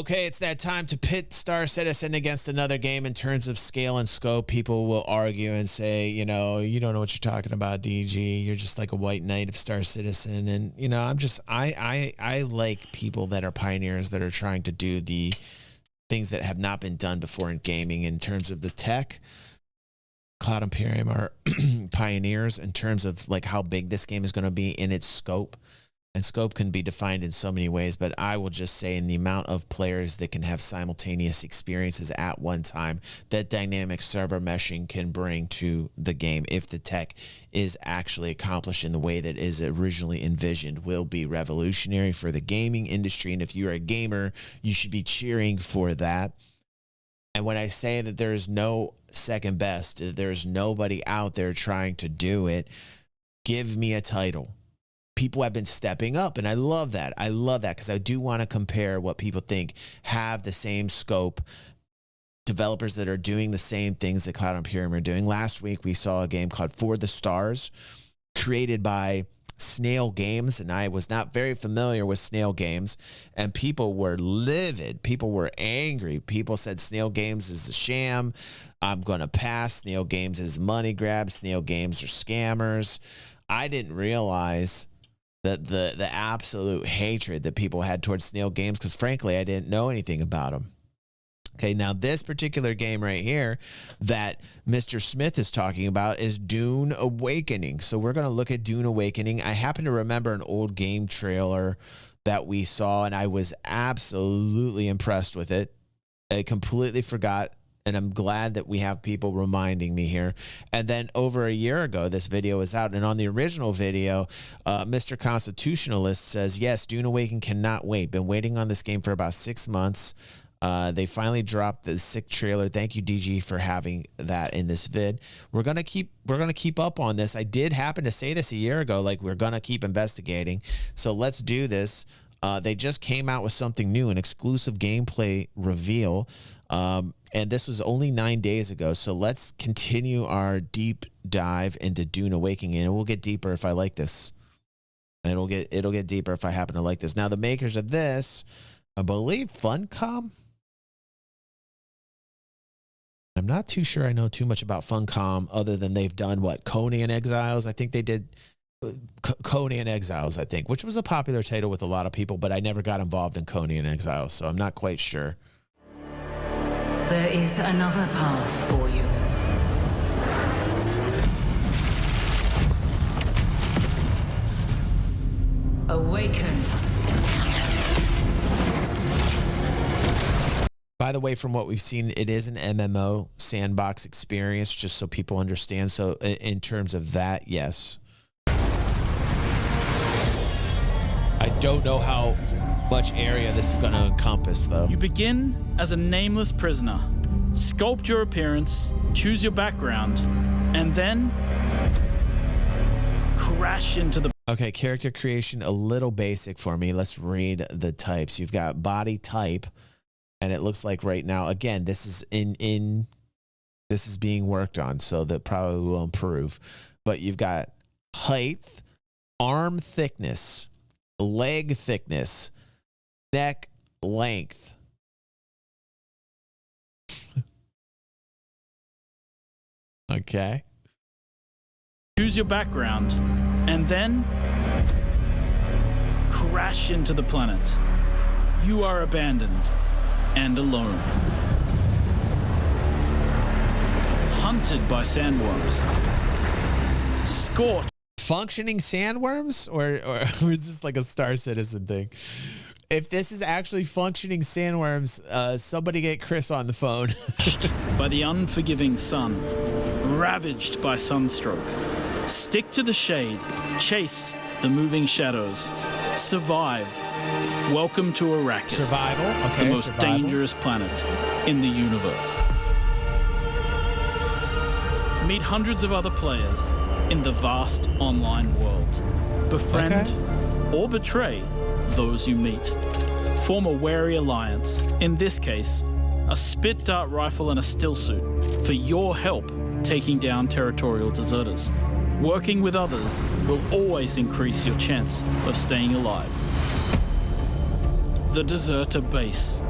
Okay, it's that time to pit Star Citizen against another game in terms of scale and scope. People will argue and say, you know, you don't know what you're talking about, DG. You're just like a white knight of Star Citizen. And, you know, I like people that are pioneers that are trying to do the things that have not been done before in gaming in terms of the tech. Cloud Imperium are pioneers in terms of like how big this game is going to be in its scope. And scope can be defined in so many ways, but I will just say in the amount of players that can have simultaneous experiences at one time that dynamic server meshing can bring to the game, if the tech is actually accomplished in the way that is originally envisioned, will be revolutionary for the gaming industry. And if you're a gamer, you should be cheering for that. And when I say that there's no second best, there's nobody out there trying to do it, give me a title. People have been stepping up, and I love that. I love that because I do want to compare what people think have the same scope. Developers that are doing the same things that Cloud Imperium are doing. Last week, we saw a game called For the Stars, created by Snail Games, and I was not very familiar with Snail Games, and people were livid. People were angry. People said Snail Games is a sham. I'm going to pass. Snail Games is money grab. Snail Games are scammers. I didn't realize that the absolute hatred that people had towards Snail Games, because frankly, I didn't know anything about them. Okay, now this particular game right here that Mr. Smith is talking about is Dune Awakening. So we're going to look at Dune Awakening. I happen to remember an old game trailer that we saw, and I was absolutely impressed with it. I completely forgot. And I'm glad that we have people reminding me here. And then over a year ago, this video was out. And on the original video, Mr. Constitutionalist says, yes, Dune Awakening cannot wait. Been waiting on this game for about 6 months. They finally dropped the sick trailer. Thank you, DG, for having that in this vid. We're gonna keep up on this. I did happen to say this a year ago, like we're gonna keep investigating. So let's do this. They just came out with something new, an exclusive gameplay reveal. And this was only 9 days ago. So let's continue our deep dive into Dune Awakening, and we'll get deeper if I like this. And it'll get deeper if I happen to like this. Now, the makers of this, I believe Funcom. I'm not too sure I know too much about Funcom other than they've done what? Conan Exiles. I think they did Conan Exiles, I think, which was a popular title with a lot of people, but I never got involved in Conan Exiles, so I'm not quite sure. There is another path for you. Awaken. By the way, from what we've seen, it is an MMO sandbox experience, just so people understand. So in terms of that, yes. I don't know how much area this is going to encompass, though. You begin as a nameless prisoner. Sculpt your appearance, choose your background, and then crash into the... Okay, character creation, a little basic for me. Let's read the types. You've got body type, and it looks like right now, again, this is this is being worked on, so that probably will improve. But you've got height, arm thickness, leg thickness, neck length. Okay. Choose your background, and then crash into the planet. You are abandoned and alone. Hunted by sandworms. Scorched. Functioning sandworms, or is this like a Star Citizen thing? If this is actually functioning sandworms, somebody get Chris on the phone. By the unforgiving sun, ravaged by sunstroke. Stick to the shade, chase the moving shadows, survive. Welcome to Arrakis, Survival, okay, the most dangerous planet in the universe. Meet hundreds of other players in the vast online world. Befriend or betray those you meet. Form a wary alliance, in this case, a spit dart rifle and a still suit, for your help taking down territorial deserters. Working with others will always increase your chance of staying alive. The Deserter Base.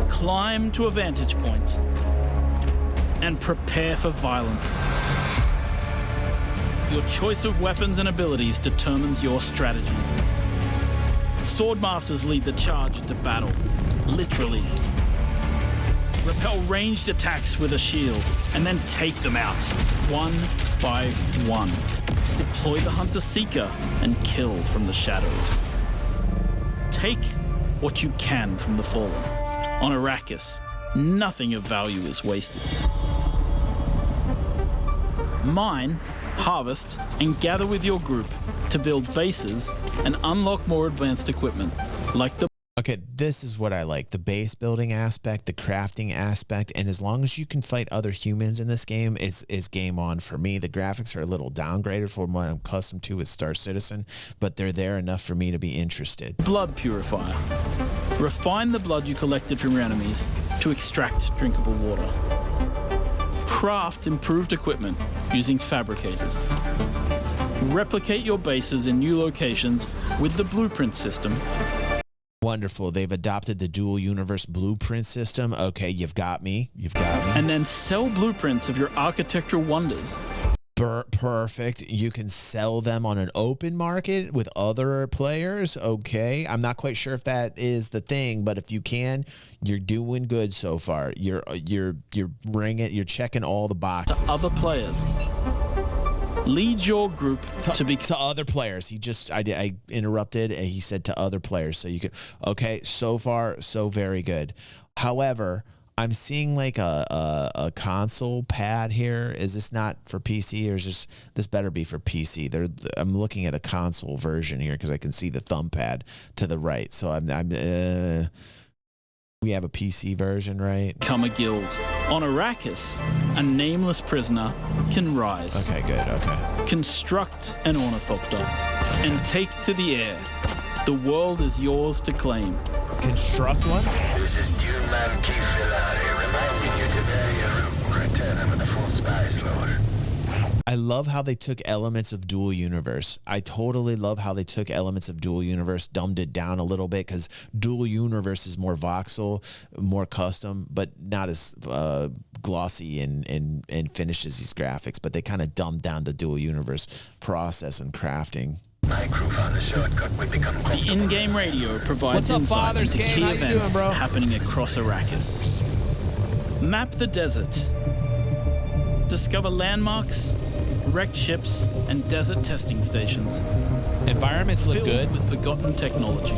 Climb to a vantage point and prepare for violence. Your choice of weapons and abilities determines your strategy. Swordmasters lead the charge into battle, literally. Repel ranged attacks with a shield, and then take them out, one by one. Deploy the Hunter-Seeker and kill from the shadows. Take what you can from the Fallen. On Arrakis, nothing of value is wasted. Mine, harvest, and gather with your group to build bases and unlock more advanced equipment, like the... Okay, this is what I like. The base building aspect, the crafting aspect, and as long as you can fight other humans in this game, it's game on for me. The graphics are a little downgraded from what I'm accustomed to with Star Citizen, but they're there enough for me to be interested. Blood Purifier. Refine the blood you collected from your enemies to extract drinkable water. Craft improved equipment using fabricators. Replicate your bases in new locations with the blueprint system. Wonderful. They've adopted the dual universe blueprint system. Okay, you've got me. You've got me. And then sell blueprints of your architectural wonders. Perfect. You can sell them on an open market with other players. Okay. I'm not quite sure if that is the thing, but if you can, you're doing good so far. You're bringing, you're checking all the boxes. To other players. Lead your group to other players. I interrupted and he said to other players. So you could, okay, so far, so very good. However, I'm seeing like a console pad here. Is this not for PC, or is this better be for PC? I'm looking at a console version here because I can see the thumb pad to the right. So we have a PC version, right? Become a guild. On Arrakis, a nameless prisoner can rise. Okay, good, okay. Construct an ornithopter and take to the air. The world is yours to claim. Construct one? This is Dune Man reminding you to vary your route. Return under the full spice laws. I love how they took elements of Dual Universe. I totally love how they took elements of Dual Universe, dumbed it down a little bit, because Dual Universe is more voxel, more custom, but not as glossy and finishes these graphics. But they kind of dumbed down the Dual Universe process and crafting. My crew found a shortcut. We become the in-game radio provides insight into key events happening across Arrakis. Map the desert. Discover landmarks, wrecked ships, and desert testing stations. Environments look good. With forgotten technology.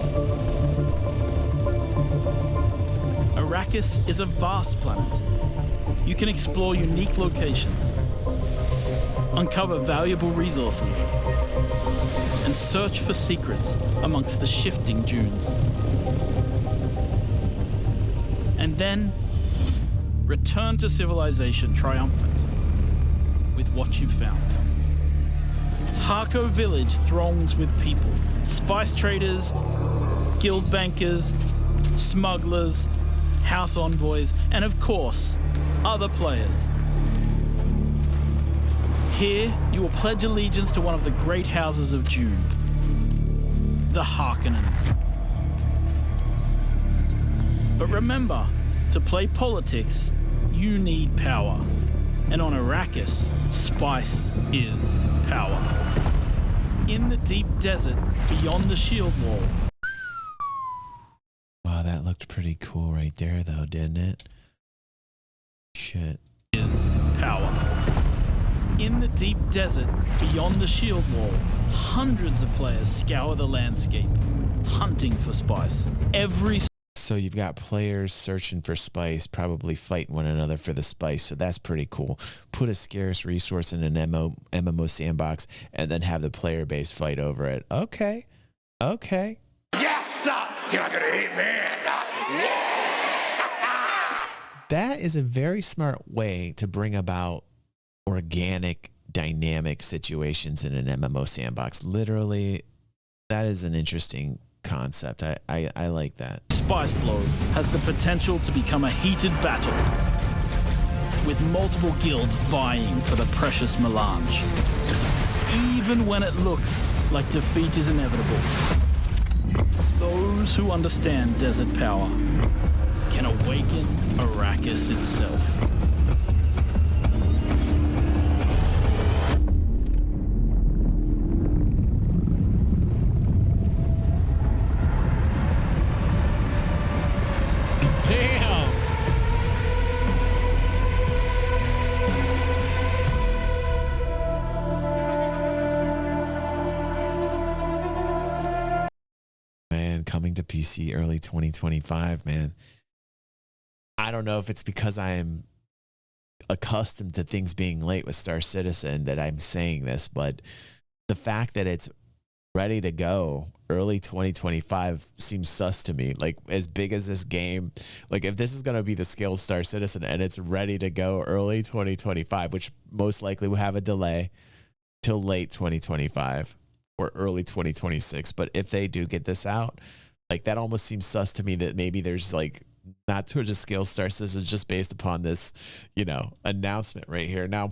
Arrakis is a vast planet. You can explore unique locations, uncover valuable resources, and search for secrets amongst the shifting dunes. And then, return to civilization triumphant with what you've found. Harko Village throngs with people, spice traders, guild bankers, smugglers, house envoys, and of course, other players. Here, you will pledge allegiance to one of the great houses of Dune, the Harkonnen. But remember, to play politics, you need power. And on Arrakis, spice is power. In the deep desert beyond the shield wall. Wow, that looked pretty cool right there, though, didn't it? Shit. Is power. In the deep desert beyond the shield wall, hundreds of players scour the landscape, hunting for spice. So you've got players searching for spice, probably fighting one another for the spice. So that's pretty cool. Put a scarce resource in an MMO sandbox and then have the player base fight over it. Okay. Okay. Yes, sir! You're not gonna hit me! Yes! That is a very smart way to bring about organic, dynamic situations in an MMO sandbox. Literally, that is an interesting concept. I like that. Spice Blow has the potential to become a heated battle, with multiple guilds vying for the precious melange. Even when it looks like defeat is inevitable, those who understand desert power can awaken Arrakis itself. Damn. Man, coming to PC early 2025, man. I don't know if it's because I am accustomed to things being late with Star Citizen that I'm saying this, but the fact that it's ready to go early 2025 seems sus to me. Like, as big as this game, like if this is going to be the scale of Star Citizen and it's ready to go early 2025, which most likely will have a delay till late 2025 or early 2026. But if they do get this out, like that almost seems sus to me that maybe there's like not to the scale Star Citizen just based upon this, you know, announcement right here. Now,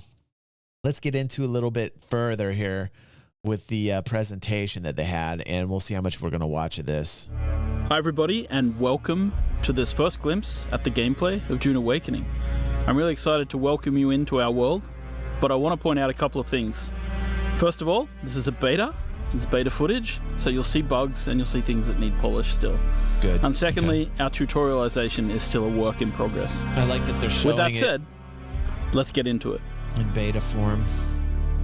let's get into a little bit further here with the presentation that they had, and we'll see how much we're going to watch of this. Hi everybody, and welcome to this first glimpse at the gameplay of Dune Awakening. I'm really excited to welcome you into our world, but I want to point out a couple of things. First of all, this is a beta. It's beta footage, so you'll see bugs and you'll see things that need polish still. Good. And secondly, our tutorialization is still a work in progress. I like that they're showing With that said, let's get into it. in beta form.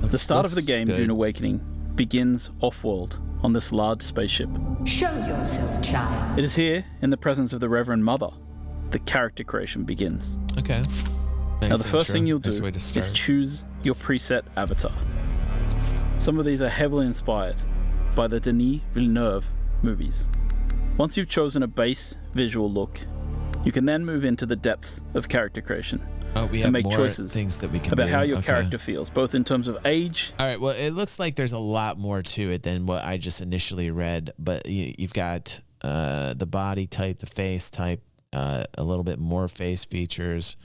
The start of the game, good. Dune Awakening, begins off-world on this large spaceship. Show yourself, child. It is here, in the presence of the Reverend Mother, the character creation begins. Okay. Now, the first thing you'll do way to is start. choose your preset avatar. Some of these are heavily inspired by the Denis Villeneuve movies. Once you've chosen a base visual look, you can then move into the depths of character creation we have and make more choices things that we can about do. how your Okay. character feels, both in terms of age. All right. Well, it looks like there's a lot more to it than what I just initially read, but you've got the body type, the face type, a little bit more face features.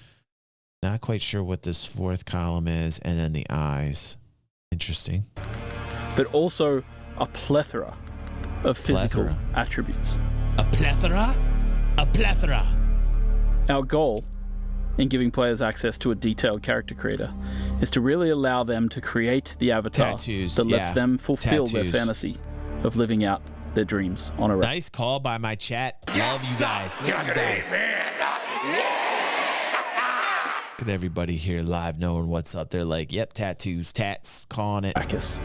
Not quite sure what this fourth column is, and then the eyes. Interesting. But also a plethora of physical Plethora. attributes. A plethora? A plethora. Our goal in giving players access to a detailed character creator is to really allow them to create the avatar Tattoos, that lets yeah. them fulfill their Tattoos. fantasy of living out their dreams on Arrakis. Nice call by my chat. Love you guys. Look at you guys. Look at everybody here live knowing what's up. They're like, yep, tattoos, tats, calling it. Arrakis.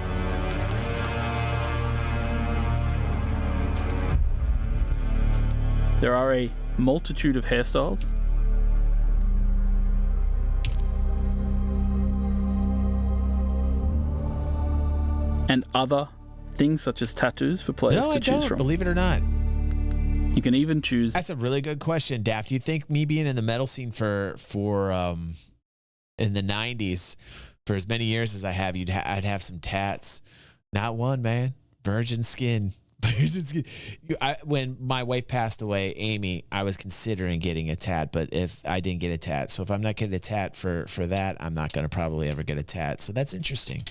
There are a multitude of hairstyles. And other things such as tattoos for players No, to I choose don't. from. Believe it or not. You can even choose. That's a really good question, Daft. Do you think me being in the metal scene for in the 90s for as many years as I have, I'd have some tats? Not one, man. Virgin skin. Virgin skin. When my wife passed away, Amy, I was considering getting a tat, but if I didn't get a tat, so if I'm not getting a tat for that, I'm not going to probably ever get a tat. So that's interesting.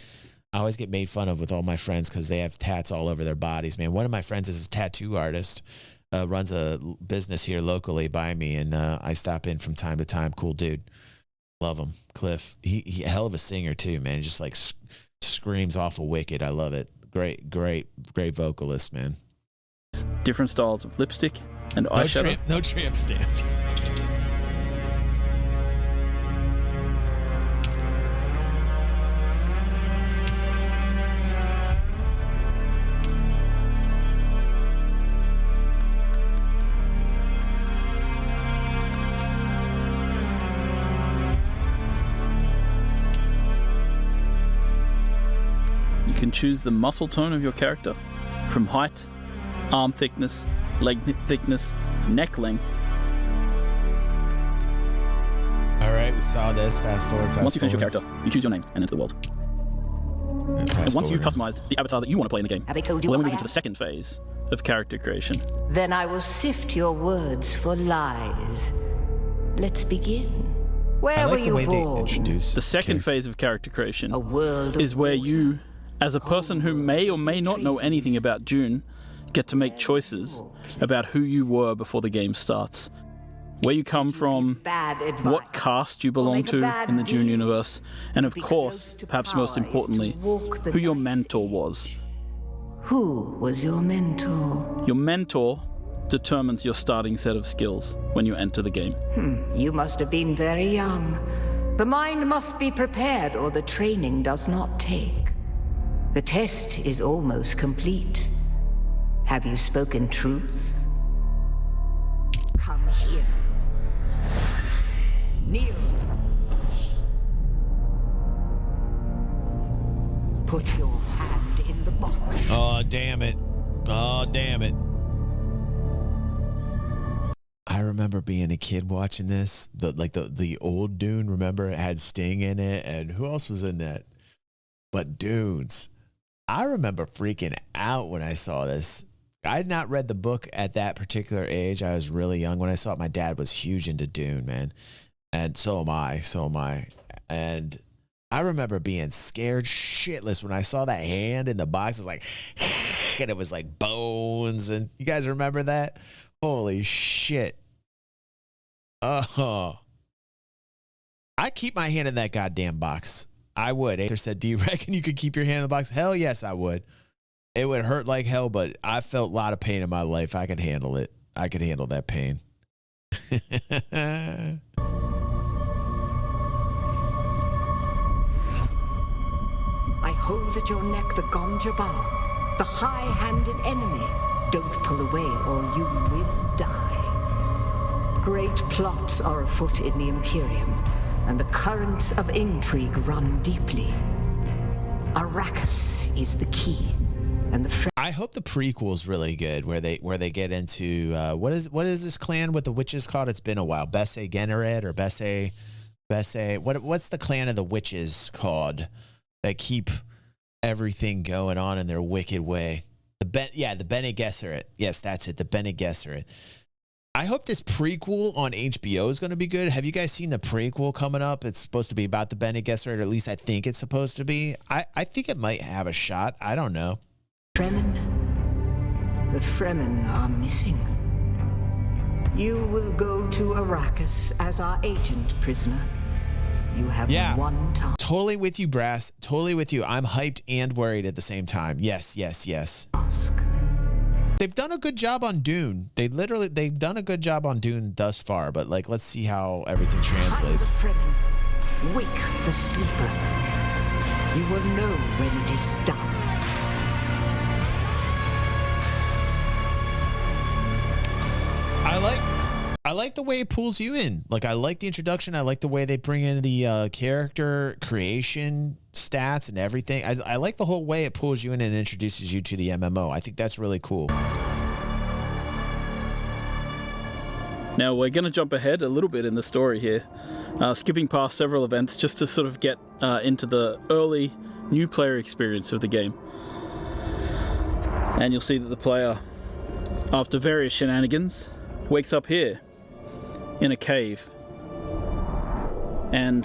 I always get made fun of with all my friends because they have tats all over their bodies, man. One of my friends is a tattoo artist. Runs a business here locally by me, and I stop in from time to time. Cool dude. Love him. Cliff. He a hell of a singer too, man. Just like screams awful wicked. I love it. Great vocalist, man. Different styles of lipstick and eyeshadow. No tramp stamp. You can choose the muscle tone of your character, from height, arm thickness, leg thickness, neck length. All right, we saw this. Fast forward. Once you finish your character, you choose your name and enter the world. And once you've customized the avatar that you want to play in the game, Have they told you we'll then what move I into the am? second phase of character creation. Then I will sift your words for lies. Let's begin. Where I were like the you way they born? introduce. The second phase of character creation A world of is where water. you, as a person who may or may not know anything about Dune, get to make choices about who you were before the game starts. where you come from, Bad advice. what caste you belong make a to bad in the Dune deal. universe, and of be course, close to perhaps power most is to importantly, walk the who your knife's mentor edge. was. Who was your mentor? Your mentor determines your starting set of skills when you enter the game. You must have been very young. The mind must be prepared or the training does not take. The test is almost complete. Have you spoken truth? Come here. Kneel. Put your hand in the box. Oh, damn it. Oh, damn it. I remember being a kid watching this. The old Dune, remember? It had Sting in it. And who else was in that? But dudes, I remember freaking out when I saw this. I had not read the book at that particular age. I was really young when I saw it. My dad was huge into Dune, man. And so am I. And I remember being scared shitless when I saw that hand in the box. It was like, and it was like bones. And you guys remember that? Holy shit. Oh. I keep my hand in that goddamn box. I would. Aether said, do you reckon you could keep your hand in the box? Hell yes, I would. It would hurt like hell, but I felt a lot of pain in my life. I could handle it. I could handle that pain. I hold at your neck the Gonjabar, the high-handed enemy. Don't pull away or you will die. Great plots are afoot in the Imperium, and the currents of intrigue run deeply. Arrakis is the key, and I hope the prequel's really good, where they get into what is this clan with the witches called? It's been a while. Besse Gennered or Besse. What's the clan of the witches called that keep everything going on in their wicked way? The Bene Gesserit. Yes, that's it. The Bene Gesserit. I hope this prequel on HBO is going to be good. Have you guys seen the prequel coming up? It's supposed to be about the Bene Gesserit, or at least I think it's supposed to be. I think it might have a shot. I don't know. Fremen. The Fremen are missing. You will go to Arrakis as our agent, prisoner. You have one time. Totally with you, Brass. Totally with you. I'm hyped and worried at the same time. Yes. Ask. They've done a good job on Dune. They've done a good job on Dune thus far, but like, let's see how everything translates. Hide the Fremen. Wake the sleeper. You will know when it is done. I like the way it pulls you in. Like, I like the introduction. I like the way they bring in the character creation stats and everything. I like the whole way it pulls you in and introduces you to the MMO. I think that's really cool. Now we're going to jump ahead a little bit in the story here, skipping past several events just to sort of get into the early new player experience of the game. And you'll see that the player, after various shenanigans, wakes up here in a cave. And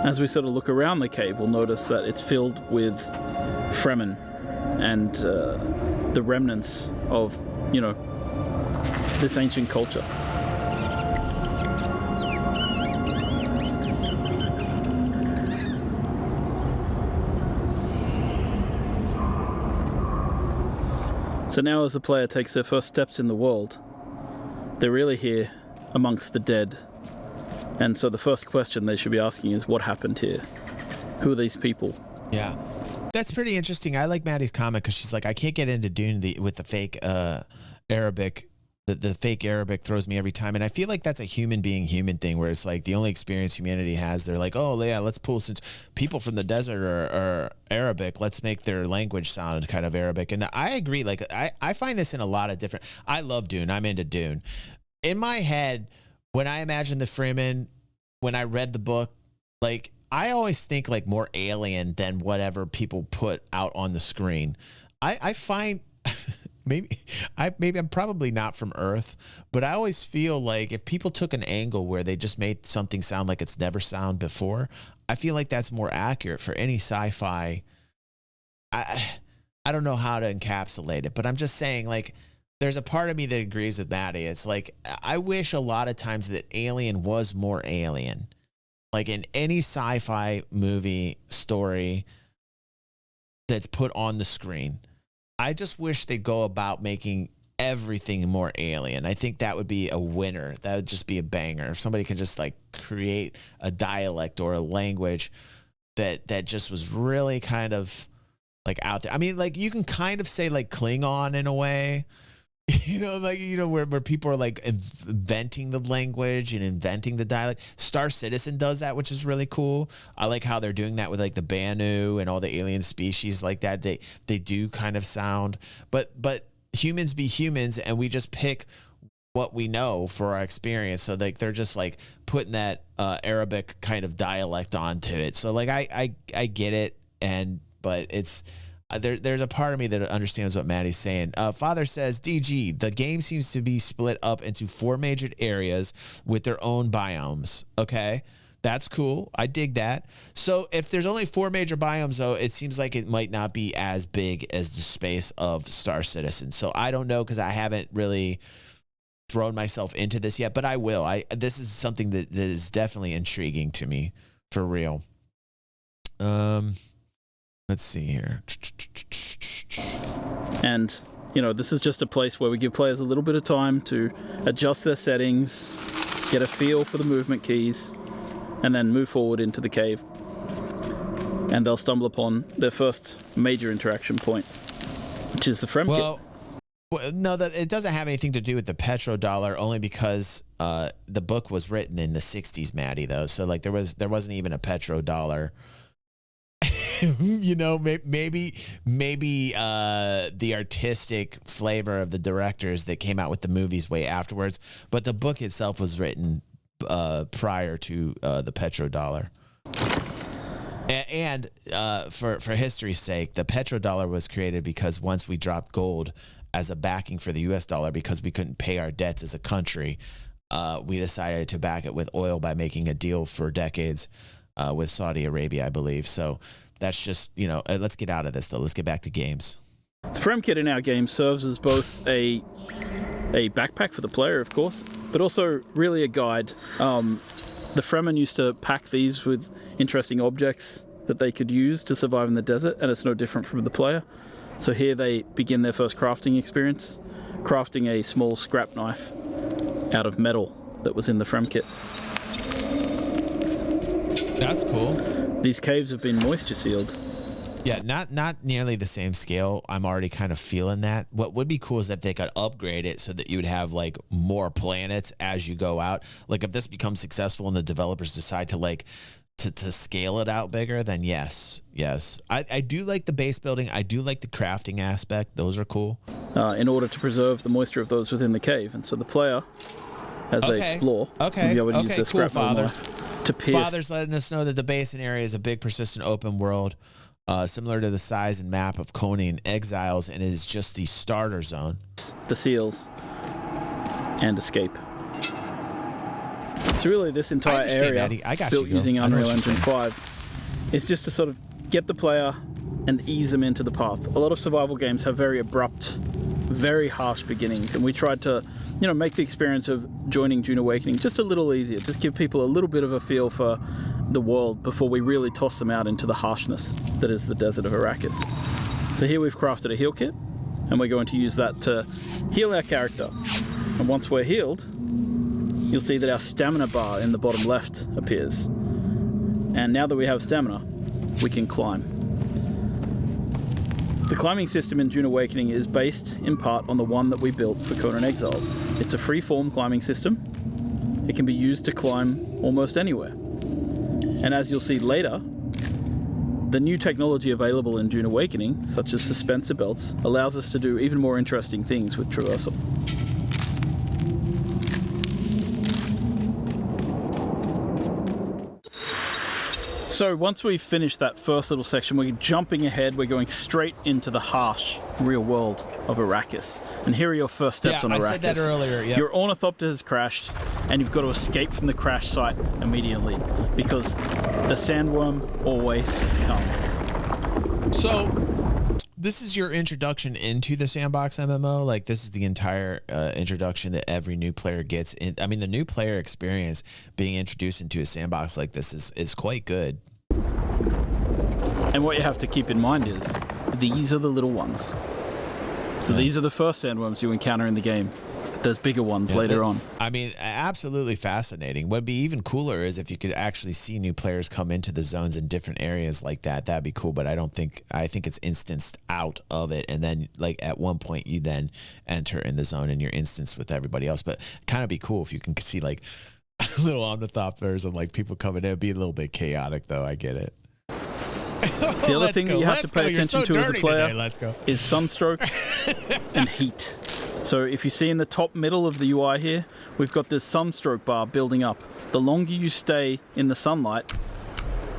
as we sort of look around the cave, we'll notice that it's filled with Fremen and the remnants of, this ancient culture. So now as the player takes their first steps in the world, they're really here amongst the dead. And so the first question they should be asking is, what happened here? Who are these people? Yeah. That's pretty interesting. I like Maddie's comment because she's like, I can't get into Dune with the fake Arabic. The fake Arabic throws me every time. And I feel like that's a human thing where it's like the only experience humanity has. They're like, oh, yeah, let's pull, since people from the desert are Arabic, let's make their language sound kind of Arabic. And I agree. Like, I find this in a lot of different. I love Dune. I'm into Dune. In my head, when I imagine the Fremen, when I read the book, like, I always think like more alien than whatever people put out on the screen. I find maybe I'm probably not from Earth, but I always feel like if people took an angle where they just made something sound like it's never sounded before, I feel like that's more accurate for any sci-fi. I don't know how to encapsulate it, but I'm just saying, like, there's a part of me that agrees with Maddie. It's like, I wish a lot of times that Alien was more Alien. Like in any sci-fi movie story that's put on the screen, I just wish they'd go about making everything more alien. I think that would be a winner. That would just be a banger. If somebody could just like create a dialect or a language that just was really kind of like out there. I mean, like you can kind of say like Klingon in a way, where people are like inventing the language and inventing the dialect. Star Citizen does that, which is really cool. I like how they're doing that with like the Banu and all the alien species like that. They do kind of sound, but humans be humans, and we just pick what we know for our experience. So like they're just like putting that Arabic kind of dialect onto it. So like I get it, but it's there's a part of me that understands what Maddie's saying. Father says, DG, the game seems to be split up into 4 major areas with their own biomes. Okay, that's cool. I dig that. So if there's only 4 major biomes, though, it seems like it might not be as big as the space of Star Citizen. So I don't know, because I haven't really thrown myself into this yet, but I will. This is something that is definitely intriguing to me, for real. Let's see here. And, this is just a place where we give players a little bit of time to adjust their settings, get a feel for the movement keys, and then move forward into the cave. And they'll stumble upon their first major interaction point, which is the Fremkit. Well, no, it doesn't have anything to do with the petrodollar, only because the book was written in the 60s, Maddie, though. So like there wasn't even a petrodollar. Maybe the artistic flavor of the directors that came out with the movies way afterwards, but the book itself was written prior to the petrodollar. And for history's sake, the petrodollar was created because once we dropped gold as a backing for the U.S. dollar because we couldn't pay our debts as a country, we decided to back it with oil by making a deal for decades with Saudi Arabia, I believe. So that's just, let's get out of this, though. Let's get back to games. The Fremkit in our game serves as both a backpack for the player, of course, but also really a guide. The Fremen used to pack these with interesting objects that they could use to survive in the desert, and it's no different from the player. So here they begin their first crafting experience, crafting a small scrap knife out of metal that was in the Fremkit. That's cool. These caves have been moisture sealed. Yeah, not nearly the same scale. I'm already kind of feeling that. What would be cool is if they could upgrade it so that you would have like more planets as you go out. Like if this becomes successful and the developers decide to like to scale it out bigger, then yes. I do like the base building. I do like the crafting aspect. Those are cool. In order to preserve the moisture of those within the cave. And so the player, as they explore, will be able to use their scrap knife to pierce. Father's letting us know that the basin area is a big, persistent open world, similar to the size and map of Coney and Exiles, and it is just the starter zone. The seals and escape. So really, this entire area, built using Unreal Engine 5, is just to sort of get the player and ease them into the path. A lot of survival games have very abrupt, very harsh beginnings, and we tried to, make the experience of joining Dune Awakening just a little easier, just give people a little bit of a feel for the world before we really toss them out into the harshness that is the desert of Arrakis. So here we've crafted a heal kit, and we're going to use that to heal our character. And once we're healed, you'll see that our stamina bar in the bottom left appears. And now that we have stamina, we can climb. The climbing system in Dune Awakening is based in part on the one that we built for Conan Exiles. It's a free-form climbing system. It can be used to climb almost anywhere. And as you'll see later, the new technology available in Dune Awakening, such as suspensor belts, allows us to do even more interesting things with traversal. So once we've finished that first little section, we're jumping ahead. We're going straight into the harsh real world of Arrakis. And here are your first steps on Arrakis. I said that earlier. Yep. Your ornithopter has crashed, and you've got to escape from the crash site immediately because the sandworm always comes. So this is your introduction into the sandbox MMO. Like this is the entire introduction that every new player gets. I mean, the new player experience being introduced into a sandbox like this is quite good. And what you have to keep in mind is these are the little ones. So these are the first sandworms you encounter in the game. There's bigger ones later on. I mean, absolutely fascinating. What'd be even cooler is if you could actually see new players come into the zones in different areas like that. That'd be cool. But I think it's instanced out of it. And then like at one point you then enter in the zone and you're instanced with everybody else. But kind of be cool if you can see like little Omnithopters and like people coming in. It'd be a little bit chaotic though. I get it. The other thing that you have to pay attention to as a player is sunstroke and heat. So if you see in the top middle of the UI here, we've got this sunstroke bar building up. The longer you stay in the sunlight,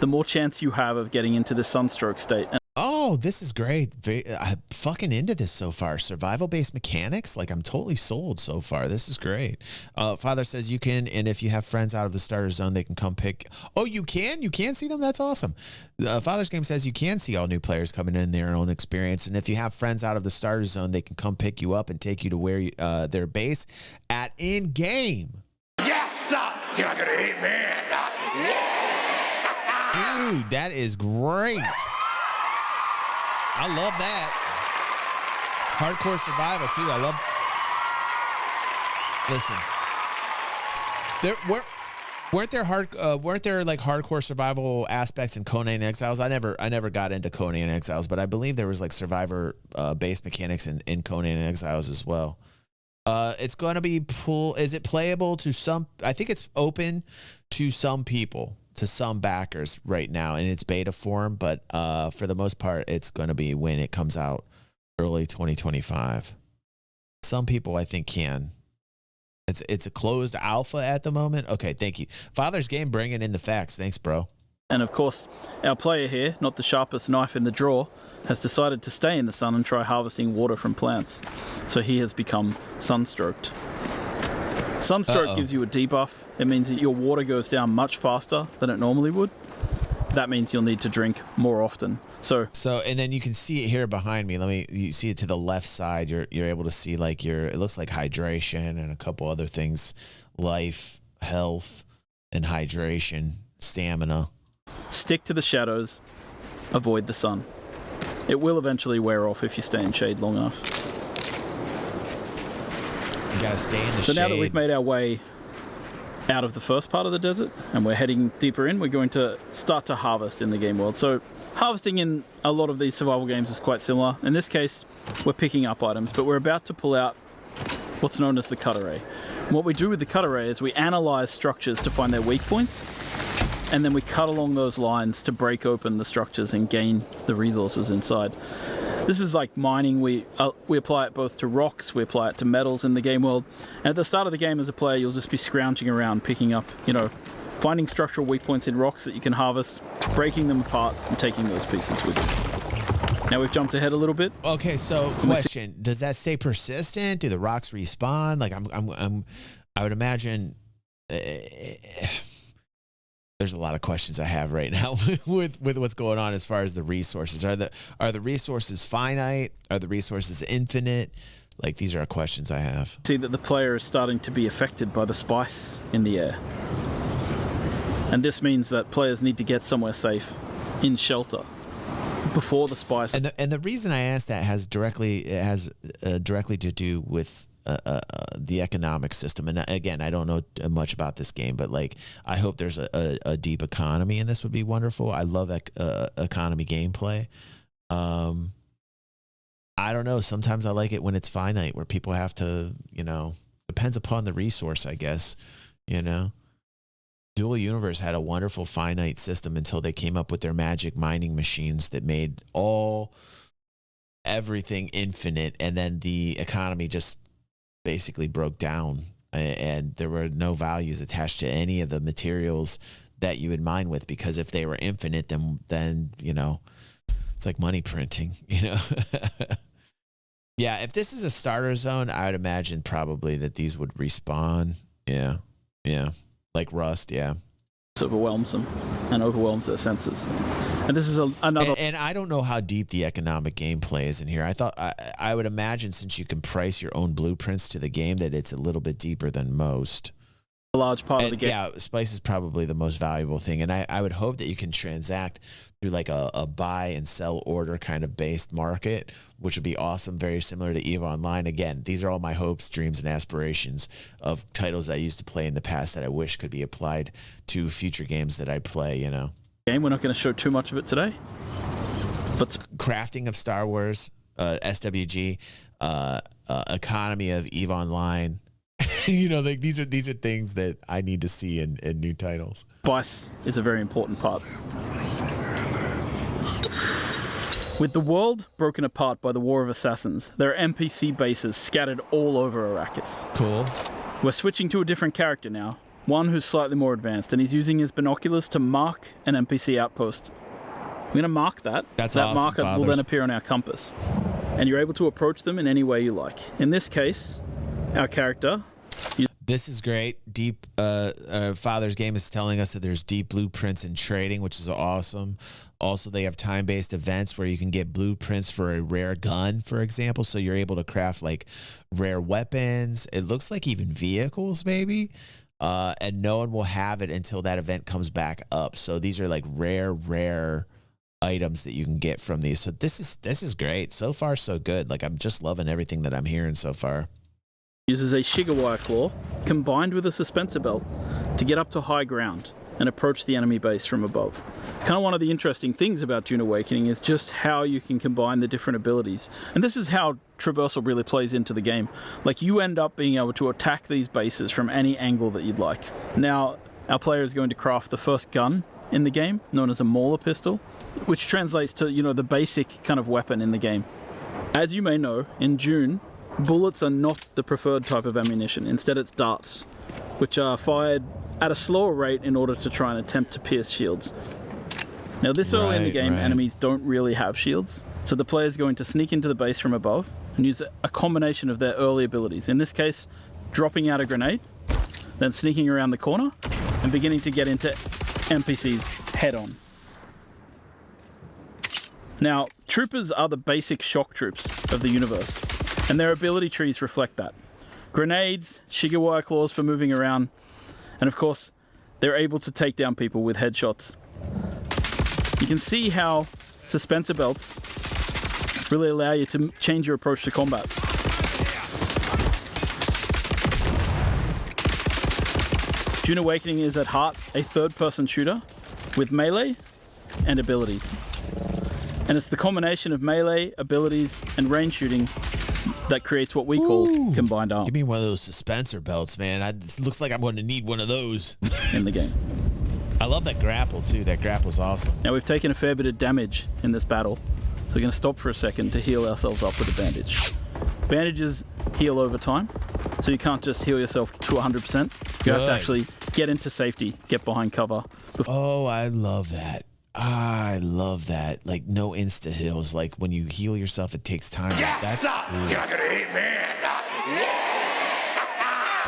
the more chance you have of getting into the sunstroke state. Oh, this is great. I'm fucking into this so far. Survival-based mechanics? Like, I'm totally sold so far. This is great. Father says you can, and if you have friends out of the starter zone, they can come pick. Oh, you can? You can see them? That's awesome. Father's Game says you can see all new players coming in their own experience, and if you have friends out of the starter zone, they can come pick you up and take you to where their base at in-game. Yes, you're not gonna hate me. Yes. Dude, that is great. I love that. Hardcore survival too. I love. Listen, weren't there like hardcore survival aspects in Conan Exiles? I never got into Conan Exiles, but I believe there was like survivor based mechanics in Conan Exiles as well. It's going to be is it playable to some? I think it's open to some people, to some backers right now in its beta form, but for the most part, it's going to be when it comes out early 2025. Some people I think can. It's a closed alpha at the moment. Okay, thank you. Father's Game bringing in the facts. Thanks, bro. And of course, our player here, not the sharpest knife in the drawer, has decided to stay in the sun and try harvesting water from plants. So he has become sunstroked. Sunstroke gives you a debuff. It means that your water goes down much faster than it normally would. That means you'll need to drink more often. So and then you can see it here behind me. You see it to the left side. You're able to see like it looks like hydration and a couple other things, life, health, and hydration, stamina. Stick to the shadows, avoid the sun. It will eventually wear off if you stay in shade long enough. You gotta stay in the shade. So now that we've made our way out of the first part of the desert and we're heading deeper in, we're going to start to harvest in the game world. So harvesting in a lot of these survival games is quite similar. In this case, we're picking up items, but we're about to pull out what's known as the cut array. And what we do with the cut array is we analyze structures to find their weak points, and then we cut along those lines to break open the structures and gain the resources inside. This is like mining. We apply it both to rocks, we apply it to metals in the game world. And at the start of the game as a player, you'll just be scrounging around, picking up, finding structural weak points in rocks that you can harvest, breaking them apart, and taking those pieces with you. Now we've jumped ahead a little bit. Okay, so question: does that stay persistent? Do the rocks respawn? Like I would imagine. There's a lot of questions I have right now with what's going on as far as the resources. Are the resources finite? Are the resources infinite? Like, these are questions I have. See that the player is starting to be affected by the spice in the air. And this means that players need to get somewhere safe in shelter before the spice. And the reason I asked that has directly to do with the economic system. And again, I don't know much about this game, but like, I hope there's a deep economy, and this would be wonderful. I love economy gameplay. I don't know. Sometimes I like it when it's finite, where people have to, depends upon the resource, I guess, Dual Universe had a wonderful finite system until they came up with their magic mining machines that made everything infinite. And then the economy just basically broke down, and there were no values attached to any of the materials that you would mine with, because if they were infinite, then it's like money printing, Yeah, if this is a starter zone, I would imagine probably that these would respawn. Yeah, like Rust, yeah. Overwhelms them. and overwhelms their senses. And this is another... And I don't know how deep the economic gameplay is in here. I would imagine, since you can price your own blueprints to the game, that it's a little bit deeper than most. A large part of the game. Yeah, spice is probably the most valuable thing. And I would hope that you can transact through like a buy and sell order kind of based market, which would be awesome, very similar to EVE Online. Again, these are all my hopes, dreams, and aspirations of titles I used to play in the past that I wish could be applied to future games that I play, you know. We're not going to show too much of it today. But crafting of Star Wars, SWG, economy of EVE Online. You know, like these are things that I need to see in new titles. Spice is a very important part. With the world broken apart by the War of Assassins, there are NPC bases scattered all over Arrakis. Cool. We're switching to a different character now, one who's slightly more advanced, and he's using his binoculars to mark an NPC outpost. We're going to mark that. That's that awesome, marker fathers. will then appear on our compass, and you're able to approach them in any way you like. In this case, our character... This is great. Deep Father's Game is telling us that there's deep blueprints in trading, which is awesome. Also, they have time-based events where you can get blueprints for a rare gun, for example. So you're able to craft like rare weapons. It looks like even vehicles, maybe. And no one will have it until that event comes back up. So these are like rare items that you can get from these. So this is great. So far, so good. Like, I'm just loving everything that I'm hearing so far. Uses a Shiga claw combined with a suspensor belt to get up to high ground and approach the enemy base from above. Kind of one of the interesting things about Dune Awakening is just how you can combine the different abilities. And this is how traversal really plays into the game. Like, you end up being able to attack these bases from any angle that you'd like. Now, our player is going to craft the first gun in the game, known as a Mauler pistol, which translates to, you know, the basic kind of weapon in the game. As you may know, in Dune, bullets are not the preferred type of ammunition. Instead, it's darts, which are fired at a slower rate in order to try and attempt to pierce shields. Now, this early in the game, enemies don't really have shields, so the player is going to sneak into the base from above and use a combination of their early abilities. In this case, dropping out a grenade, then sneaking around the corner, and beginning to get into NPCs head-on. Now, troopers are the basic shock troops of the universe, and their ability trees reflect that. Grenades, Shiga claws for moving around, and of course, they're able to take down people with headshots. You can see how suspensor belts really allow you to change your approach to combat. Dune Awakening is at heart a third-person shooter with melee and abilities. And it's the combination of melee, abilities, and range shooting that creates what we call combined arm. Give me one of those suspensor belts, man. It looks like I'm going to need one of those in the game. I love that grapple, too. That grapple's awesome. Now, we've taken a fair bit of damage in this battle, so we're going to stop for a second to heal ourselves up with a bandage. Bandages heal over time, so you can't just heal yourself to 100%. You have to actually get into safety, get behind cover. Oh, I love that. I love that. Like, no insta heals. Like, when you heal yourself, it takes time. Yes, That's cool. you're not gonna hit me.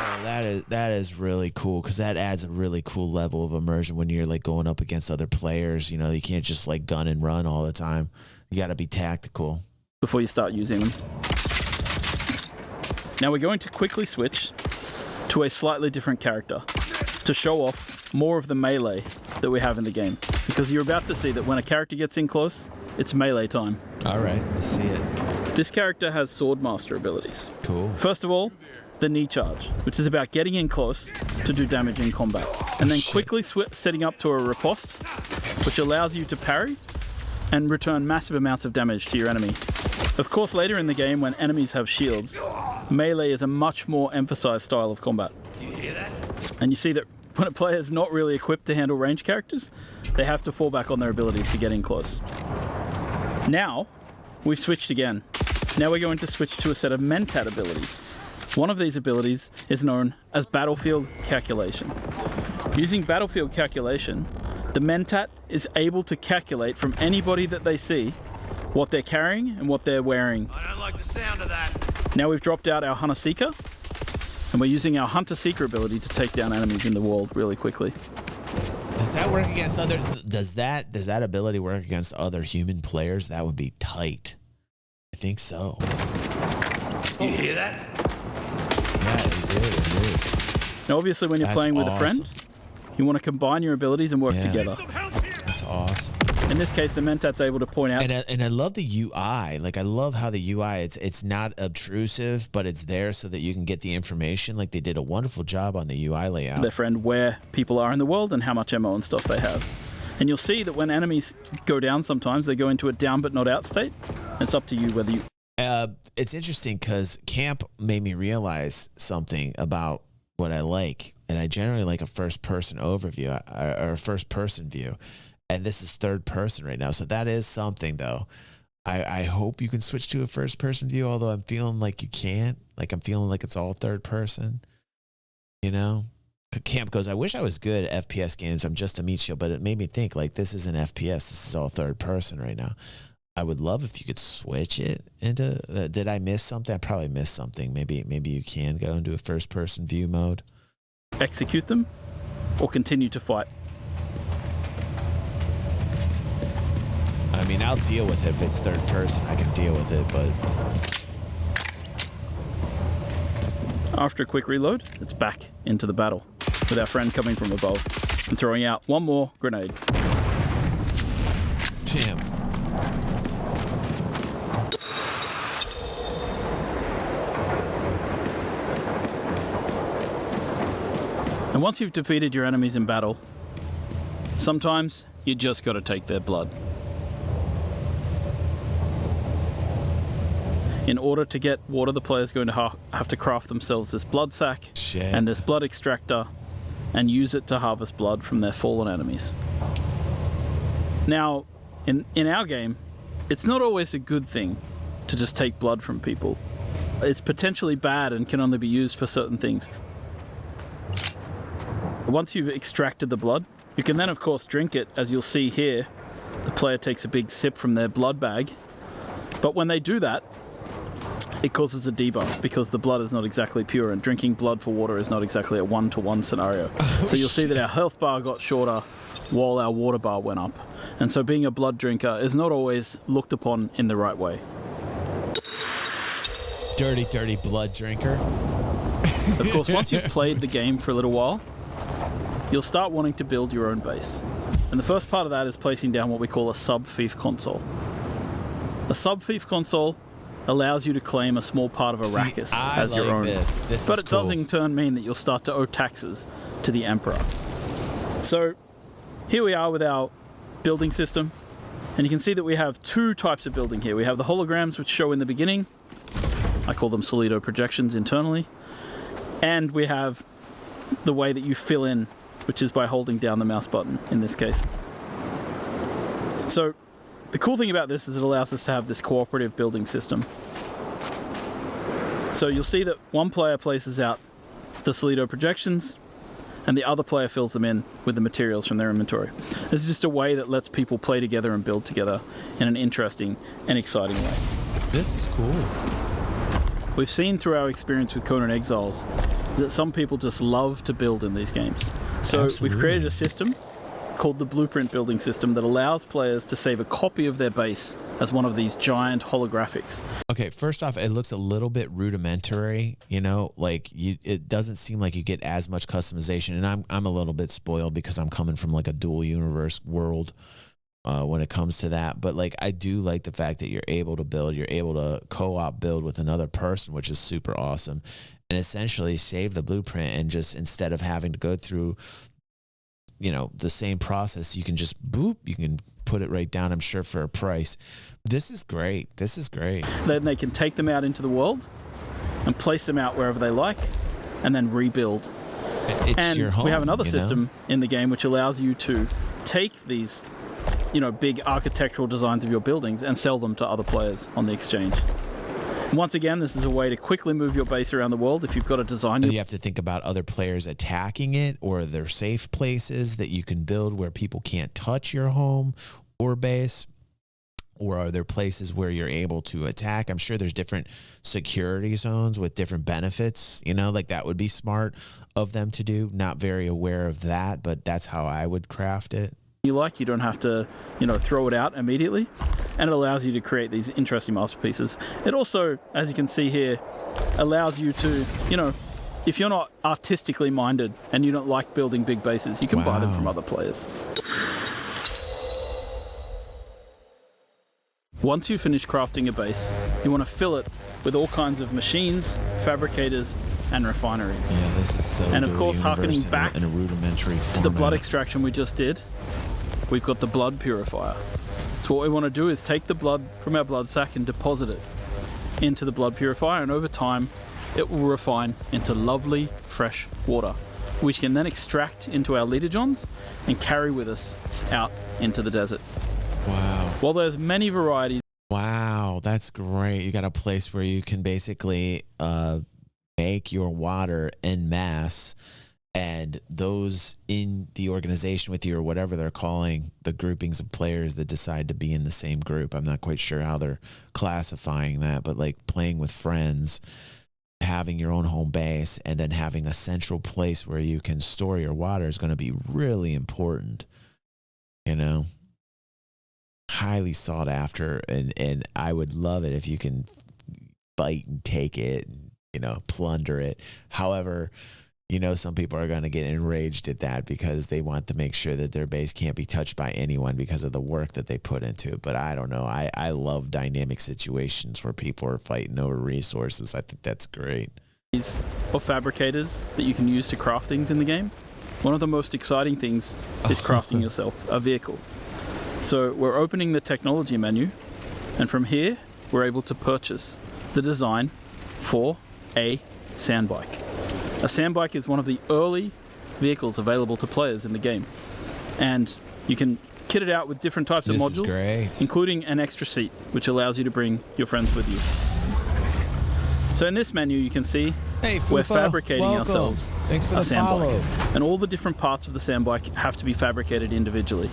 Oh, that is really cool, because that adds a really cool level of immersion when you're like going up against other players. You know, you can't just like gun and run all the time. You got to be tactical before you start using them. Now we're going to quickly switch to a slightly different character to show off more of the melee that we have in the game, because you're about to see that when a character gets in close, it's melee time. All right, let's see it. This character has Swordmaster abilities. Cool. First of all, the knee charge, which is about getting in close to do damage in combat, and then quickly setting up to a riposte, which allows you to parry and return massive amounts of damage to your enemy. Of course, later in the game, when enemies have shields, melee is a much more emphasized style of combat. And you see that when a player is not really equipped to handle ranged characters, they have to fall back on their abilities to get in close. Now, we've switched again. Now we're going to switch to a set of Mentat abilities. One of these abilities is known as Battlefield Calculation. Using Battlefield Calculation, the Mentat is able to calculate from anybody that they see what they're carrying and what they're wearing. I don't like the sound of that. Now we've dropped out our Hunter Seeker, and we're using our Hunter Seeker ability to take down enemies in the world really quickly. Does that work against other? Does that ability work against other human players? That would be tight. I think so. You hear that? Yeah, it is. Now, obviously, when you're playing with a friend, you want to combine your abilities and work together. That's awesome. In this case, the Mentat's able to point out. And I love the UI. Like, I love how the UI, it's not obtrusive, but it's there so that you can get the information. Like, they did a wonderful job on the UI layout. Their friend where people are in the world and how much ammo and stuff they have. And you'll see that when enemies go down sometimes, they go into a down but not out state. It's up to you whether you... It's interesting because camp made me realize something about what I like. And I generally like a first-person overview or a first-person view. And this is third person right now. So that is something, though. I hope you can switch to a first person view, although I'm feeling like you can't. Like, I'm feeling like it's all third person. You know? Camp goes, I wish I was good at FPS games. I'm just a meat shield. But it made me think, like, this isn't FPS. This is all third person right now. I would love if you could switch it into... did I miss something? I probably missed something. Maybe you can go into a first person view mode. Execute them or continue to fight. I mean, I'll deal with it if it's third person. I can deal with it, but... After a quick reload, it's back into the battle, with our friend coming from above and throwing out one more grenade. Damn. And once you've defeated your enemies in battle, sometimes you just got to take their blood. In order to get water, the player's going to have to craft themselves this blood sack and this blood extractor and use it to harvest blood from their fallen enemies. Now, in our game, it's not always a good thing to just take blood from people. It's potentially bad and can only be used for certain things. Once you've extracted the blood, you can then, of course, drink it. As you'll see here, the player takes a big sip from their blood bag. But when they do that, it causes a debuff because the blood is not exactly pure, and drinking blood for water is not exactly a one-to-one scenario. So you'll see that our health bar got shorter while our water bar went up. And so being a blood drinker is not always looked upon in the right way. Dirty, dirty blood drinker. Of course, once you've played the game for a little while, you'll start wanting to build your own base. And the first part of that is placing down what we call a sub-fief console. A sub-fief console allows you to claim a small part of Arrakis as your own. But it does in turn mean that you'll start to owe taxes to the Emperor. So here we are with our building system. And you can see that we have two types of building here. We have the holograms, which show in the beginning. I call them solido projections internally. And we have the way that you fill in, which is by holding down the mouse button in this case. So the cool thing about this is it allows us to have this cooperative building system. So you'll see that one player places out the solido projections and the other player fills them in with the materials from their inventory. This is just a way that lets people play together and build together in an interesting and exciting way. This is cool. We've seen through our experience with Conan Exiles that some people just love to build in these games. So We've created a system called the Blueprint Building System that allows players to save a copy of their base as one of these giant holographics. Okay, first off, it looks a little bit rudimentary, you know, like it doesn't seem like you get as much customization, and I'm a little bit spoiled because I'm coming from like a dual universe world when it comes to that. But like, I do like the fact that you're able to co-op build with another person, which is super awesome, and essentially save the blueprint, and just instead of having to go through, you know, the same process, you can just boop, you can put it right down, I'm sure, for a price. This is great. This is great. Then they can take them out into the world and place them out wherever they like and then rebuild. It's your home. We have another system in the game which allows you to take these, you know, big architectural designs of your buildings and sell them to other players on the exchange. Once again, this is a way to quickly move your base around the world. If you've got a design, you have to think about other players attacking it, or there are safe places that you can build where people can't touch your home or base. Or are there places where you're able to attack? I'm sure there's different security zones with different benefits, like that would be smart of them to do. Not very aware of that, but that's how I would craft it. You don't have to, throw it out immediately, and it allows you to create these interesting masterpieces. It also, as you can see here, allows you to, if you're not artistically minded and you don't like building big bases, you can buy them from other players. Once you finish crafting a base, you want to fill it with all kinds of machines, fabricators, and refineries. Yeah, this is so And of course, harkening back in a rudimentary format. to the blood extraction we just did, we've got the blood purifier. So what we want to do is take the blood from our blood sac and deposit it into the blood purifier, and over time, it will refine into lovely, fresh water, which can then extract into our liter-johns and carry with us out into the desert. Wow. While there's many varieties. Wow, that's great. You got a place where you can basically make your water en masse, and those in the organization with you, or whatever they're calling the groupings of players that decide to be in the same group. I'm not quite sure how they're classifying that, but like playing with friends, having your own home base, and then having a central place where you can store your water is going to be really important, highly sought after, and I would love it if you can bite and take it, plunder it. However, some people are going to get enraged at that because they want to make sure that their base can't be touched by anyone because of the work that they put into it. But I don't know. I love dynamic situations where people are fighting over resources. I think that's great. Or fabricators that you can use to craft things in the game. One of the most exciting things is crafting yourself a vehicle. So we're opening the technology menu, and from here we're able to purchase the design for a sandbike. A sandbike is one of the early vehicles available to players in the game, and you can kit it out with different types of modules, including an extra seat, which allows you to bring your friends with you. So in this menu you can see we're fabricating ourselves a sandbike, and all the different parts of the sandbike have to be fabricated individually.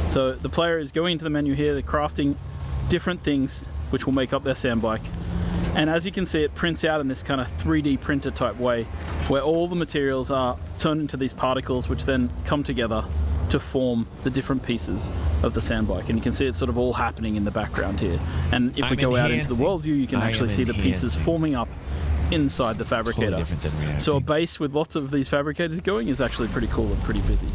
So the player is going into the menu here, they're crafting different things which will make up their sandbike. And as you can see, it prints out in this kind of 3D printer type way, where all the materials are turned into these particles which then come together to form the different pieces of the sandbike. And you can see it's sort of all happening in the background here. And if we go out into the world view, you can actually see the pieces forming up inside the fabricator. Totally different than reacting. So a base with lots of these fabricators going is actually pretty cool and pretty busy.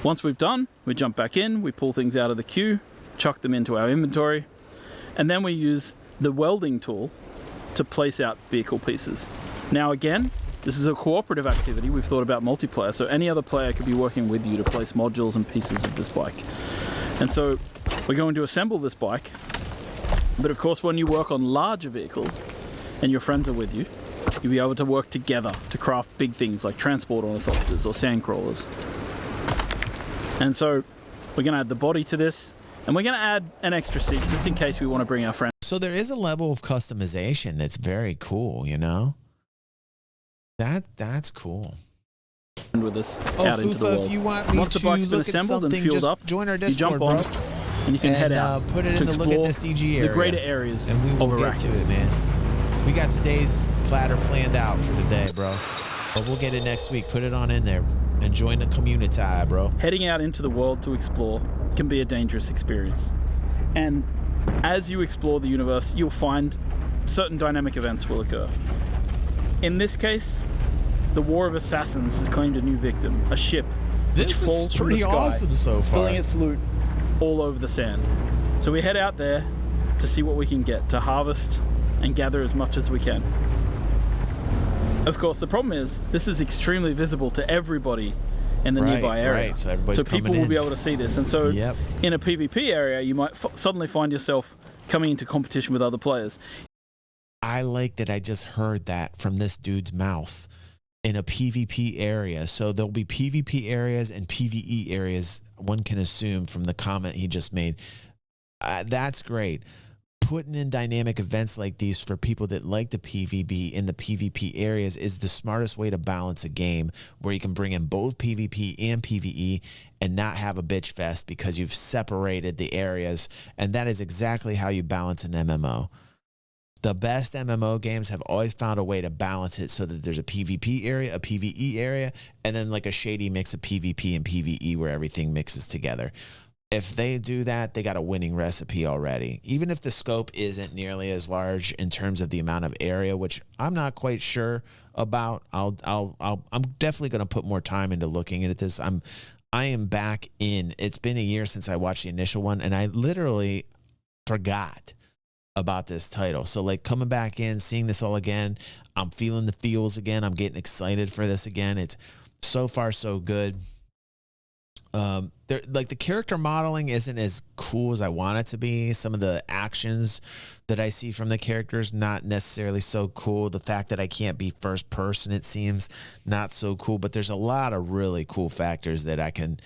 Once we've done, we jump back in, we pull things out of the queue, chuck them into our inventory, and then we use the welding tool to place out vehicle pieces. Now again, this is a cooperative activity. We've thought about multiplayer, so any other player could be working with you to place modules and pieces of this bike. And so we're going to assemble this bike, but of course when you work on larger vehicles and your friends are with you, you'll be able to work together to craft big things like transport ornithopters or sand crawlers. And so we're going to add the body to this, and we're going to add an extra seat just in case we want to bring our friends. So there is a level of customization that's very cool, That's cool. With us out into the world. If you want me Once the to bike's been look at assembled and something, fueled just up, join our you Discord, jump on, bro, and you can head out put it to in the look explore at this DG area, the greater areas and we will of get to Arrakis. it, man. We got today's platter planned out for today, bro. But we'll get it next week. Put it on in there and join the community, bro. Heading out into the world to explore can be a dangerous experience. And as you explore the universe, you'll find certain dynamic events will occur. In this case, the War of Assassins has claimed a new victim, a ship which falls from the sky, awesome so far. spilling its loot all over the sand. So we head out there to see what we can get, to harvest and gather as much as we can. Of course, the problem is this is extremely visible to everybody in the nearby area. Right. So everybody's people will be able to see this. And so in a PvP area, you might suddenly find yourself coming into competition with other players. I like that I just heard that from this dude's mouth. In a PvP area. So there'll be PvP areas and PvE areas, one can assume from the comment he just made. That's great. putting in dynamic events like these for people that like the PvP in the PvP areas is the smartest way to balance a game, where you can bring in both PvP and PvE and not have a bitch fest because you've separated the areas. And that is exactly how you balance an MMO. The best MMO games have always found a way to balance it so that there's a PvP area, a PvE area, and then like a shady mix of PvP and PvE where everything mixes together. If they do that, they got a winning recipe already. Even if the scope isn't nearly as large in terms of the amount of area, which I'm not quite sure about. I'm definitely going to put more time into looking at this. I am back in. It's been a year since I watched the initial one, and I literally forgot about this title. So like coming back in, seeing this all again, I'm feeling the feels again. I'm getting excited for this again. It's so far so good. Like the character modeling isn't as cool as I want it to be. Some of the actions that I see from the characters, not necessarily so cool. The fact that I can't be first person, it seems not so cool, but there's a lot of really cool factors that I can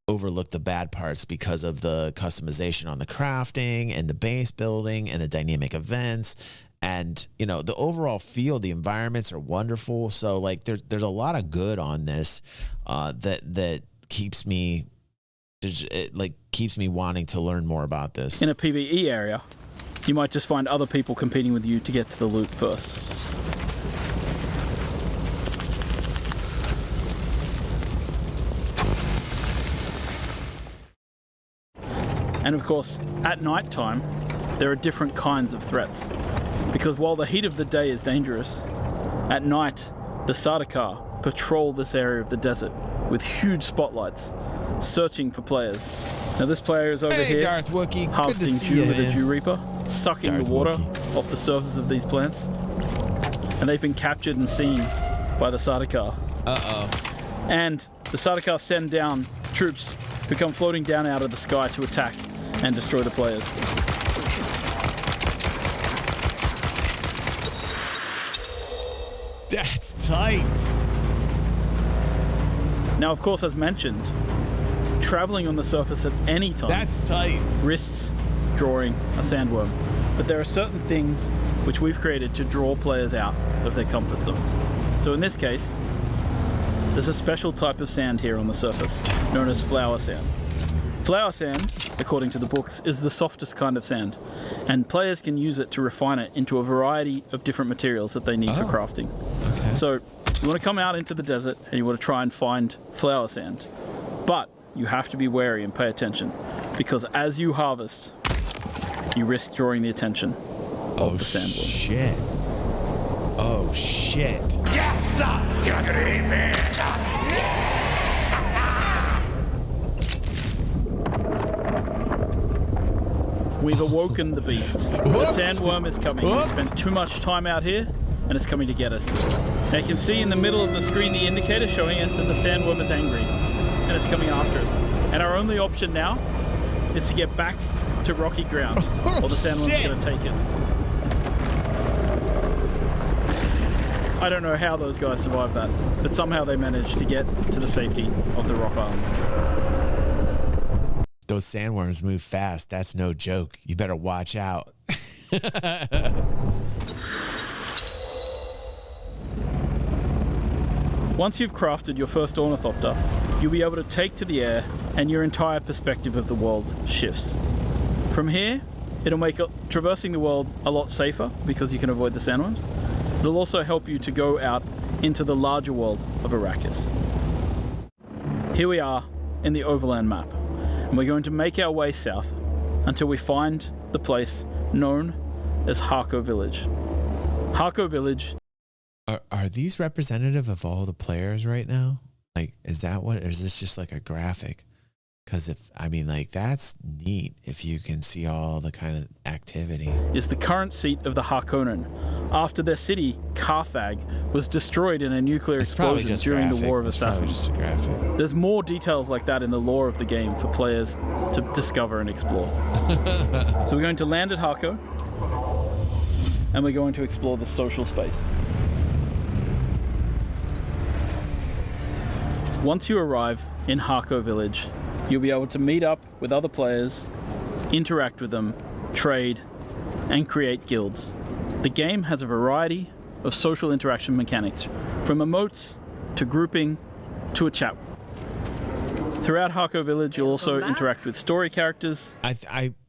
overlook the bad parts because of the customization on the crafting and the base building and the dynamic events. And, you know, the overall feel, the environments are wonderful. So like there's a lot of good on this that keeps me wanting to learn more about this. In a PvE area, you might just find other people competing with you to get to the loot first. And of course, at night time, there are different kinds of threats. Because while the heat of the day is dangerous, at night, the Sardaukar patrol this area of the desert with huge spotlights, searching for players. Now this player is over here, Darth Wookiee. harvesting dew with a dew reaper, sucking Darth the water Wookiee. off the surface of these plants. And they've been captured and seen by the Sardaukar. Uh-oh. And the Sardaukar send down troops who come floating down out of the sky to attack and destroy the players. That's tight. Now, of course, as mentioned, traveling on the surface at any time That's tight. risks drawing a sandworm. But there are certain things which we've created to draw players out of their comfort zones. So in this case, there's a special type of sand here on the surface, known as flower sand. Flower sand, according to the books, is the softest kind of sand, and players can use it to refine it into a variety of different materials that they need for crafting. Okay. So you want to come out into the desert and you want to try and find flower sand, but you have to be wary and pay attention, because as you harvest, you risk drawing the attention of the sandworm. Shit. Oh shit. Yes, sir! You're not gonna eat me! We've awoken the beast. The Whoops. sandworm is coming. Whoops. We've spent too much time out here, and it's coming to get us. Now you can see in the middle of the screen the indicator showing us that the sandworm is angry, and it's coming after us. And our only option now is to get back to rocky ground, or the sandworm's shit. going to take us. I don't know how those guys survived that, but somehow they managed to get to the safety of the rock island. Those sandworms move fast. That's no joke. You better watch out. Once you've crafted your first ornithopter, you'll be able to take to the air, and your entire perspective of the world shifts. From here, it'll make traversing the world a lot safer because you can avoid the sandworms. It'll also help you to go out into the larger world of Arrakis. Here we are in the overland map, and we're going to make our way south until we find the place known as Harco Village. Harco Village. Are these representative of all the players right now? Like, is that what, or is this just like a graphic? Because that's neat if you can see all the kind of activity. Is the current seat of the Harkonnen, after their city, Carthage, was destroyed in a nuclear explosion during the War of Assassins. Just a graphic. There's more details like that in the lore of the game for players to discover and explore. So we're going to land at Harco, and we're going to explore the social space. Once you arrive in Harco Village, you'll be able to meet up with other players, interact with them, trade, and create guilds. The game has a variety of social interaction mechanics, from emotes to grouping to a chat. Throughout Harco Village, you'll also interact with story characters.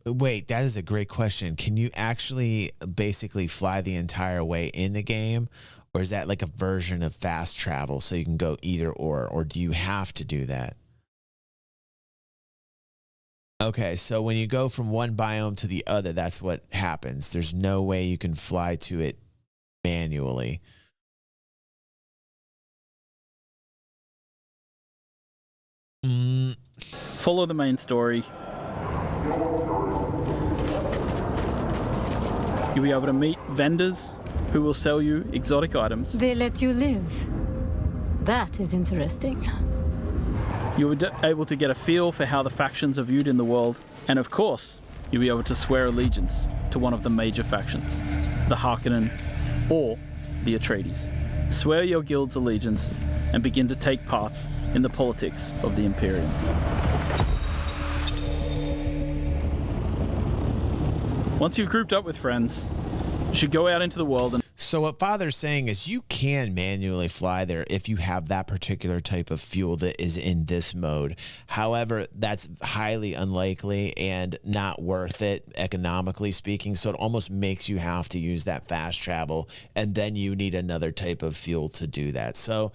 Wait, that is a great question. Can you actually basically fly the entire way in the game? Or is that like a version of fast travel so you can go either or do you have to do that? Okay, so when you go from one biome to the other, that's what happens. There's no way you can fly to it manually. Follow the main story. You'll be able to meet vendors who will sell you exotic items. They let you live. That is interesting. You'll be able to get a feel for how the factions are viewed in the world. And of course, you'll be able to swear allegiance to one of the major factions, the Harkonnen or the Atreides. Swear your guild's allegiance and begin to take part in the politics of the Imperium. Once you've grouped up with friends, you should go out into the world and... So what Father's saying is you can manually fly there if you have that particular type of fuel that is in this mode. However, that's highly unlikely and not worth it economically speaking. So it almost makes you have to use that fast travel, and then you need another type of fuel to do that. So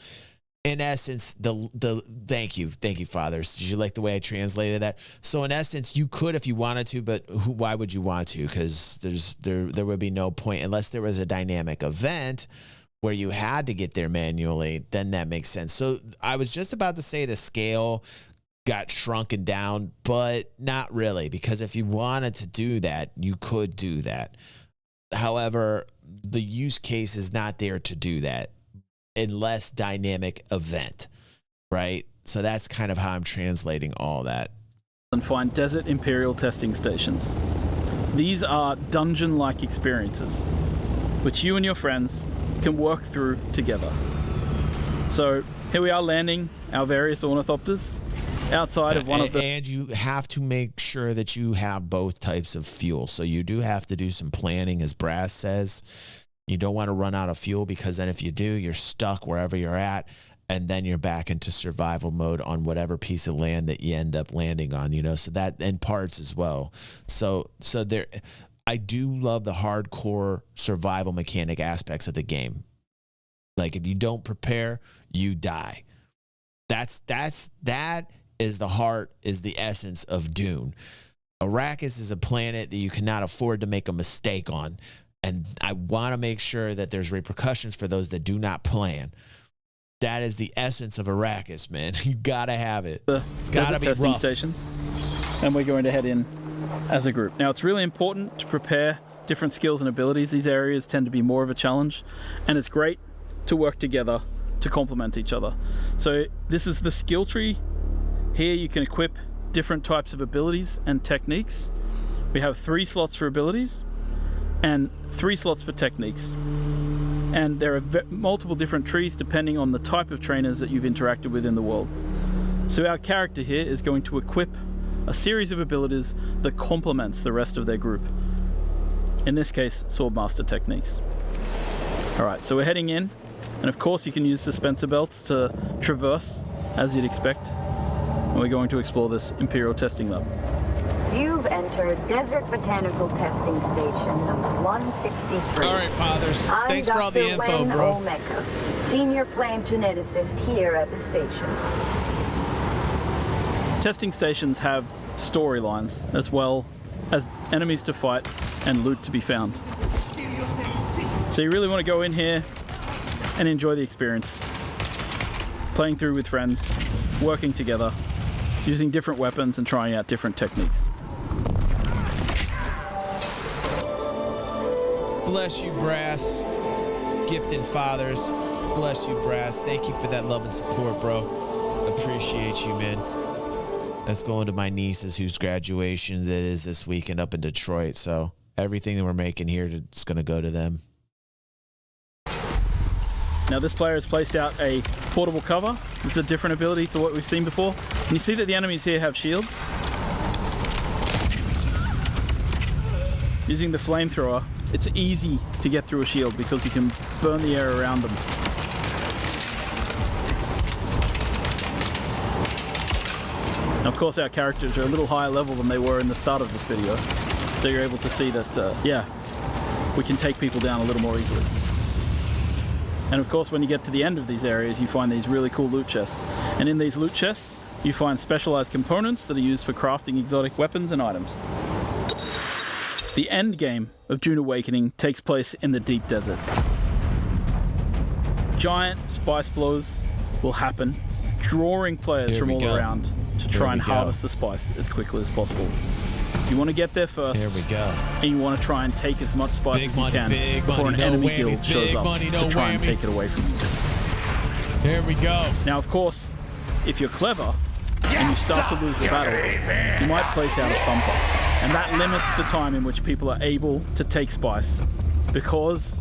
in essence, thank you, Fathers. Did you like the way I translated that? So in essence, you could if you wanted to, but why would you want to? Because there would be no point unless there was a dynamic event where you had to get there manually. Then that makes sense. So I was just about to say the scale got shrunken down, but not really, because if you wanted to do that, you could do that. However, the use case is not there to do that. Unless dynamic event, right? So that's kind of how I'm translating all that. And find desert Imperial testing stations. These are dungeon-like experiences, which you and your friends can work through together. So here we are landing our various ornithopters outside of one of the... And you have to make sure that you have both types of fuel. So you do have to do some planning, as Brass says. You don't want to run out of fuel, because then if you do, you're stuck wherever you're at, and then you're back into survival mode on whatever piece of land that you end up landing on, so that, and parts as well. So there, I do love the hardcore survival mechanic aspects of the game. Like if you don't prepare, you die. That is the heart, is the essence of Dune. Arrakis is a planet that you cannot afford to make a mistake on. And I want to make sure that there's repercussions for those that do not plan. That is the essence of Arrakis, man. You got to have it. It's got to be testing rough. Stations. And we're going to head in as a group. Now, it's really important to prepare different skills and abilities. These areas tend to be more of a challenge. And it's great to work together to complement each other. So this is the skill tree. Here you can equip different types of abilities and techniques. We have 3 slots for abilities and 3 slots for techniques. And there are multiple different trees depending on the type of trainers that you've interacted with in the world. So our character here is going to equip a series of abilities that complements the rest of their group. In this case, Swordmaster techniques. All right, so we're heading in, and of course you can use dispenser belts to traverse, as you'd expect. And we're going to explore this Imperial testing lab. You've entered Desert Botanical Testing Station number 163. All right, Fathers. I'm Thanks Dr. for all the info, Wayne bro. Omeka, senior plant geneticist here at the station. Testing stations have storylines, as well as enemies to fight and loot to be found. So you really want to go in here and enjoy the experience. Playing through with friends, working together, using different weapons and trying out different techniques. Bless you, Brass. Gifting Fathers. Bless you, Brass. Thank you for that love and support, bro. Appreciate you, man. That's going to my nieces whose graduations it is this weekend up in Detroit. So everything that we're making here is going to go to them. Now this player has placed out a portable cover. This is a different ability to what we've seen before. And you see that the enemies here have shields. using the flamethrower, it's easy to get through a shield because you can burn the air around them. And of course, our characters are a little higher level than they were in the start of this video, so you're able to see that, yeah, we can take people down a little more easily. And of course, when you get to the end of these areas, you find these really cool loot chests. And in these loot chests, you find specialized components that are used for crafting exotic weapons and items. The end game of Dune Awakening takes place in the deep desert. Giant spice blows will happen, drawing players from all around to try and harvest the spice as quickly as possible. You want to get there first. Here we go. And you want to try and take as much spice as you can before an enemy guild shows up to try and take it away from you. Here we go. Now, of course, if you're clever and you start to lose the battle, you might place out a thumper. And that limits the time in which people are able to take spice, because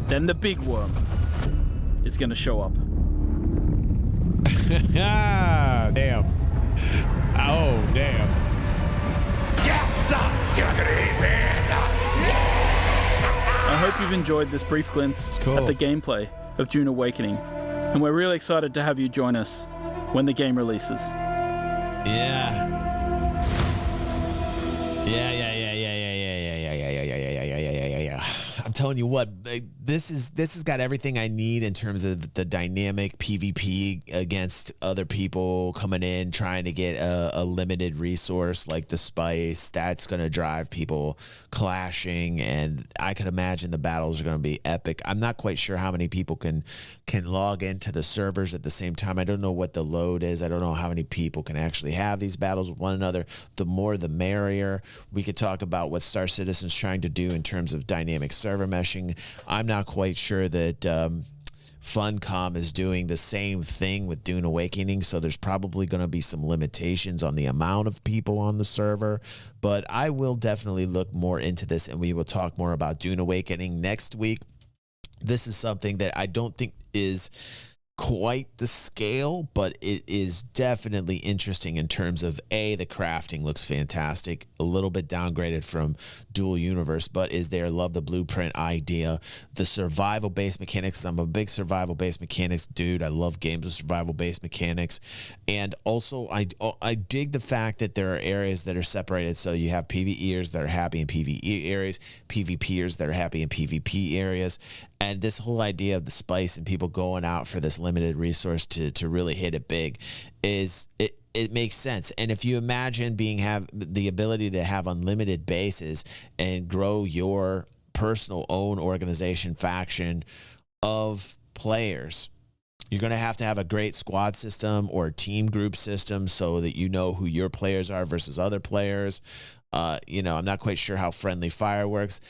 then the big worm is going to show up. Ah, damn. Oh, damn. I hope you've enjoyed this brief glimpse at the gameplay of Dune Awakening, and we're really excited to have you join us when the game releases. Yeah. I'm telling you what, this has got everything I need in terms of the dynamic PvP against other people coming in, trying to get a limited resource like the spice. That's going to drive people clashing, and I can imagine the battles are going to be epic. I'm not quite sure how many people can log into the servers at the same time. I don't know what the load is. I don't know how many people can actually have these battles with one another. The more, the merrier. We could talk about what Star Citizen's trying to do in terms of dynamic server meshing. I'm not quite sure that Funcom is doing the same thing with Dune Awakening, so there's probably going to be some limitations on the amount of people on the server, but I will definitely look more into this, and we will talk more about Dune Awakening next week. This is something that I don't think is quite the scale, but it is definitely interesting in terms of the crafting looks fantastic, a little bit downgraded from Dual Universe, but is there. Love the blueprint idea, the survival based mechanics. I'm a big survival based mechanics dude. I love games with survival based mechanics, and also I dig the fact that there are areas that are separated, so you have PvEers that are happy in PvE areas, PvPers that are happy in PvP areas. And this whole idea of the spice and people going out for this limited resource to really hit it big it makes sense. And if you imagine have the ability to have unlimited bases and grow your personal own organization faction of players, you're going to have a great squad system or team group system so that you know who your players are versus other players. I'm not quite sure how friendly fire works.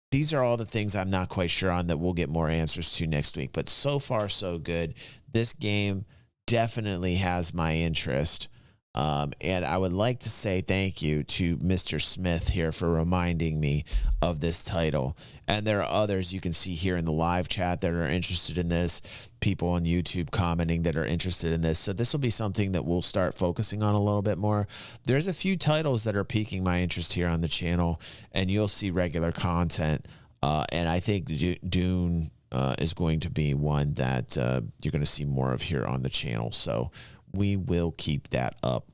These are all the things I'm not quite sure on that we'll get more answers to next week. But so far, so good. This game definitely has my interest. And I would like to say thank you to Mr. Smith here for reminding me of this title. And there are others you can see here in the live chat that are interested in this, people on YouTube commenting that are interested in this. So this will be something that we'll start focusing on a little bit more. There's a few titles that are piquing my interest here on the channel, and you'll see regular content. And I think Dune is going to be one that you're going to see more of here on the channel. So we will keep that up.